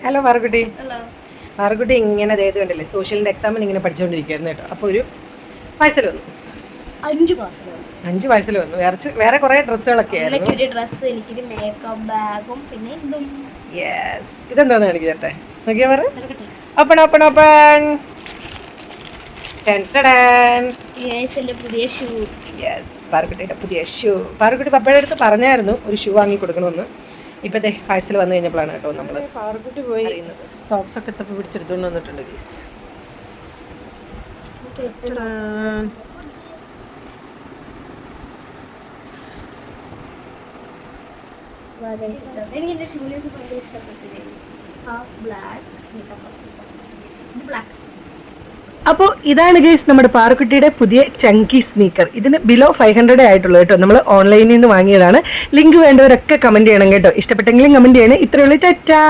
Hello Parukutty. Parukutty ഇങ്ങനെ അതായത് കണ്ടില്ലേ സോഷ്യലിൻ്റെ എക്സാമിന് ഇങ്ങനെ പഠിച്ചുകൊണ്ടിരിക്കുകയായിരുന്നു കേട്ടോ. അപ്പോൾ ഒരു പാഴ്സൽ വന്നു. 5 പാഴ്സൽ വന്നു. വേറെ കുറേ ഡ്രസ്സുകളൊക്കെ ആയിരുന്നു. യെസ്, ഇതെന്താന്ന് കാണിക്കട്ടെ. നോക്കിയാ പറ. Open open open. യെസ്, പാറുക്കുട്ടിയുടെ പുതിയ ഷൂ. പാറുക്കുട്ടി പപ്പയുടെ അടുത്ത് പറഞ്ഞായിരുന്നു ഒരു ഷൂ വാങ്ങി കൊടുക്കണമെന്ന്. ഇപ്പോഴത്തെ പാഴ്സൽ വന്നു കഴിഞ്ഞപ്പോഴാണ് കേട്ടോ നമ്മൾ പാറുക്കുട്ടി പോയി സോക്സ് ഒക്കെ തപ്പി പിടിച്ചെടുത്തുകൊണ്ട് വന്നിട്ടുണ്ട് ഗീസ്. അപ്പോൾ ഇതാണ് ഗൈസ് നമ്മുടെ പാറുക്കുട്ടിയുടെ പുതിയ ചങ്കി സ്നീക്കർ. ഇതിന് ബിലോ 500 ആയിട്ടുള്ളൂ കേട്ടോ. നമ്മൾ ഓൺലൈനിൽ നിന്ന് വാങ്ങിയതാണ്. ലിങ്ക് വേണ്ടവരൊക്കെ കമൻറ്റ് ചെയ്യണം കേട്ടോ. ഇഷ്ടപ്പെട്ടെങ്കിലും കമൻറ്റ് ചെയ്യണേ. ഇത്രയുള്ളൂ. ടാറ്റാ.